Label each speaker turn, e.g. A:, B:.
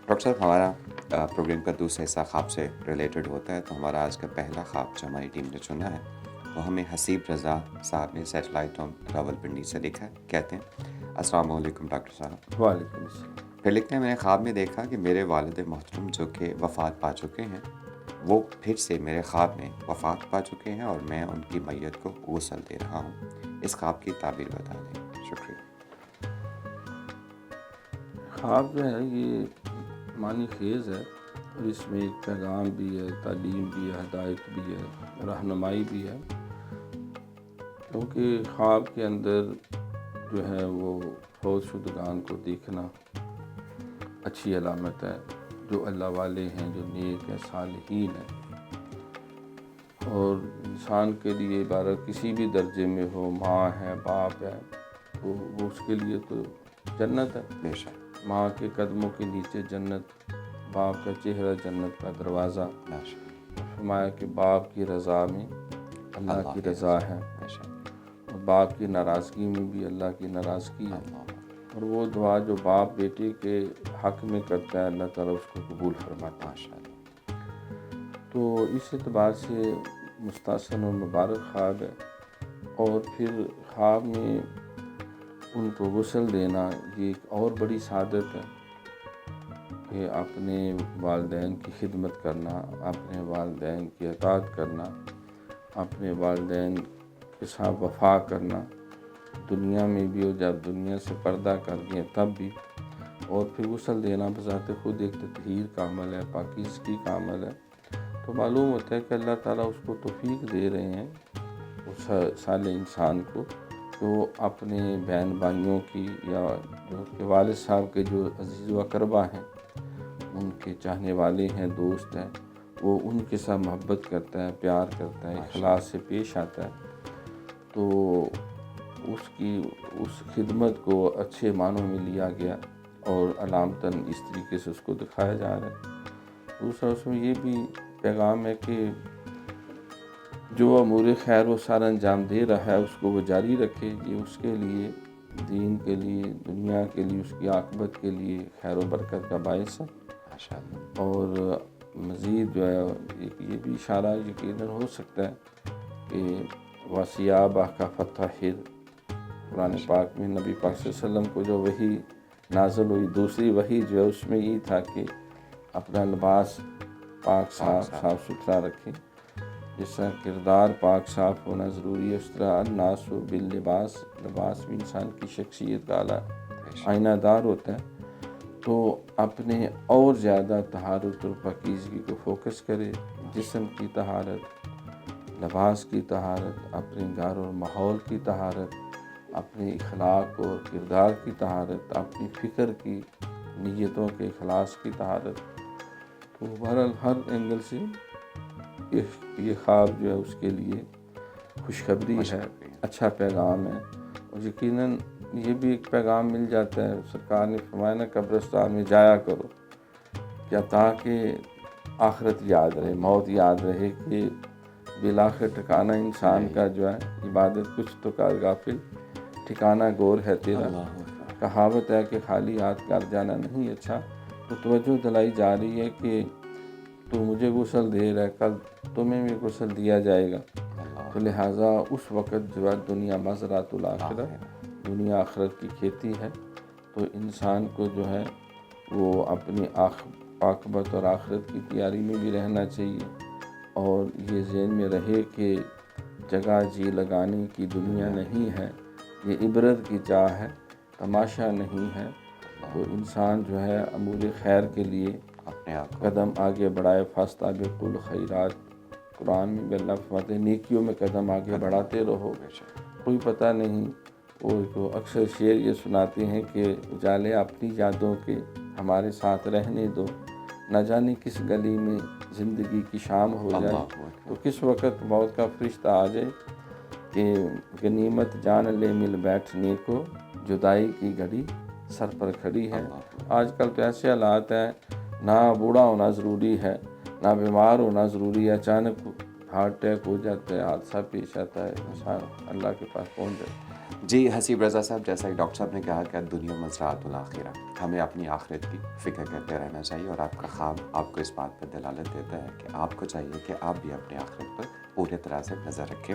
A: Doctor صاحب ہمارا programme کا دوسرا حصہ خواب سے ریلیٹڈ ہوتا ہے، تو ہمارا آج کا پہلا خواب جو ہماری ٹیم نے چنا ہے وہ ہمیں حسیب رضا صاحب نے سیٹلائٹ آن راولپنڈی سے لکھا ہے۔ کہتے ہیں السلام علیکم ڈاکٹر صاحب۔
B: وعلیکم السلام۔
A: پھر لکھتے ہیں میں نے خواب میں دیکھا کہ میرے والد محترم جو کہ وفات پا چکے ہیں وہ پھر سے میرے خواب میں وفات پا چکے ہیں اور میں ان کی میت کو غسل دے رہا ہوں۔ اس خواب کی تعبیر بتا دیں، شکریہ۔
B: خواب جو ہے یہ معنی خیز ہے اور اس میں ایک پیغام بھی ہے، تعلیم بھی ہے، ہدایت بھی ہے، رہنمائی بھی ہے، کیونکہ خواب کے اندر جو ہے وہ فوت شدگان کو دیکھنا اچھی علامت ہے۔ جو اللہ والے ہیں، جو نیک ہیں، صالحین ہیں، اور انسان کے لیے عبارت کسی بھی درجے میں ہو، ماں ہے، باپ ہے، تو وہ اس کے لیے تو جنت ہے۔
A: بے شک،
B: ماں کے قدموں کے نیچے جنت، باپ کا چہرہ جنت کا دروازہ۔
A: بے شک،
B: فرمایا کہ باپ کی رضا میں اللہ کی رضا ہے،
A: بے شک،
B: اور باپ کی ناراضگی میں بھی اللہ کی ناراضگی ہے۔
A: اللہ،
B: اور وہ دعا جو باپ بیٹے کے حق میں کرتا ہے، اللہ تعالیٰ اس کو قبول فرماتا ہے۔
A: ماشاء اللہ،
B: تو اس اعتبار سے مستحسن و مبارک خواب ہے۔ اور پھر خواب میں ان کو غسل دینا یہ ایک اور بڑی سعادت ہے کہ اپنے والدین کی خدمت کرنا، اپنے والدین کی اطاعت کرنا، اپنے والدین کے ساتھ وفا کرنا، دنیا میں بھی اور جب دنیا سے پردہ کر دیں تب بھی۔ اور پھر غسل دینا بذات خود ایک تطہیر کا عمل ہے، پاکیزگی کا عمل ہے۔ تو معلوم ہوتا ہے کہ اللہ تعالیٰ اس کو توفیق دے رہے ہیں اس صالح انسان کو، جو اپنے بہن بھائیوں کی یا جو کہ والد صاحب کے جو عزیز و اقربا ہیں، ان کے چاہنے والے ہیں، دوست ہیں، وہ ان کے ساتھ محبت کرتا ہے، پیار کرتا ہے، اخلاص سے پیش آتا ہے۔ تو اس خدمت کو اچھے معنوں میں لیا گیا اور علامتاً اس طریقے سے اس کو دکھایا جا رہا ہے۔ دوسرا اس میں یہ بھی پیغام ہے کہ جو امور خیر وہ سارا انجام دے رہا ہے اس کو وہ جاری رکھے، یہ اس کے لیے، دین کے لیے، دنیا کے لیے، اس کی عاقبت کے لیے خیر و برکت کا باعث ہے۔
A: ماشاء اللہ،
B: اور مزید جو ہے یہ بھی اشارہ یقیناً ہو سکتا ہے کہ وَثِيَابَكَ فَطَهِّرْ، قرآن پاک میں نبی پاک صلی اللہ علیہ وسلم کو جو وحی نازل ہوئی، دوسری وحی جو ہے اس میں یہ تھا کہ اپنا لباس پاک صاف ستھرا رکھیں۔ جس طرح کردار پاک صاف ہونا ضروری ہے، اس طرح الناس باللباس، لباس بھی انسان کی شخصیت کا آئینہ دار ہوتا ہے۔ تو اپنے اور زیادہ طہارت اور پاکیزگی کو فوکس کرے، جسم کی طہارت، لباس کی طہارت، اپنے گھر اور ماحول کی طہارت، اپنے اخلاق اور کردار کی طہارت، اپنی فکر کی، نیتوں کے اخلاص کی طہارت۔ تو بہرحال ہر اینگل سے یہ خواب جو ہے اس کے لیے خوشخبری ہے، اچھا پیغام ہے۔ اور یقیناً یہ بھی ایک پیغام مل جاتا ہے، سرکار نے فرمایا نا قبرستان میں جایا کرو، کیا تاکہ آخرت یاد رہے، موت یاد رہے کہ بالآخر ٹھکانہ انسان کا جو ہے عبادت کچھ تو کار غافل، ٹھکانہ گور ہے تیرا۔ کہاوت ہے کہ خالی ہاتھ گھر جانا نہیں اچھا۔ تو توجہ دلائی جا رہی ہے کہ تو مجھے غسل دے رہا ہے، کل تمہیں بھی غسل دیا جائے گا۔ تو لہٰذا اس وقت جو ہے دنیا مزرعۃ الآخرہ، دنیا آخرت کی کھیتی ہے۔ تو انسان کو جو ہے وہ اپنی عاقبت اور آخرت کی تیاری میں بھی رہنا چاہیے، اور یہ ذہن میں رہے کہ جگہ جی لگانے کی دنیا نہیں ہے، یہ عبرت کی جا ہے، تماشا نہیں ہے۔ تو انسان جو ہے امور خیر کے لیے
A: اپنے آپ کو
B: قدم آگے بڑھائے، فاستبقوا الخیرات، قرآن میں بھی اللہ فرماتے ہیں نیکیوں میں قدم آگے بڑھاتے رہو۔ کوئی پتہ نہیں، وہ تو اکثر شعر یہ سناتے ہیں کہ اجالے اپنی یادوں کے ہمارے ساتھ رہنے دو، نہ جانے کس گلی میں زندگی کی شام ہو جائے، تو کس وقت موت کا فرشتہ آ جائے کہ غنیمت جان لے مل بیٹھنے کو، جدائی کی گھڑی سر پر کھڑی ہے۔ آج کل تو ایسے حالات ہیں، نہ بوڑھا ہونا ضروری ہے، نہ بیمار ہونا ضروری ہے، اچانک ہارٹ اٹیک ہو جاتا ہے، حادثہ پیش آتا ہے، انسان اللہ کے پاس پہنچ جاتا ہے۔
A: جی حسیب رضا صاحب، جیسا کہ ڈاکٹر صاحب نے کہا کہ دنیا مزرعۃ الآخرہ، ہمیں اپنی آخرت کی فکر کرتے رہنا چاہیے، اور آپ کا خواب آپ کو اس بات پر دلالت دیتا ہے کہ آپ کو چاہیے کہ آپ بھی اپنی آخرت پر پورے طرح سے نظر رکھیں۔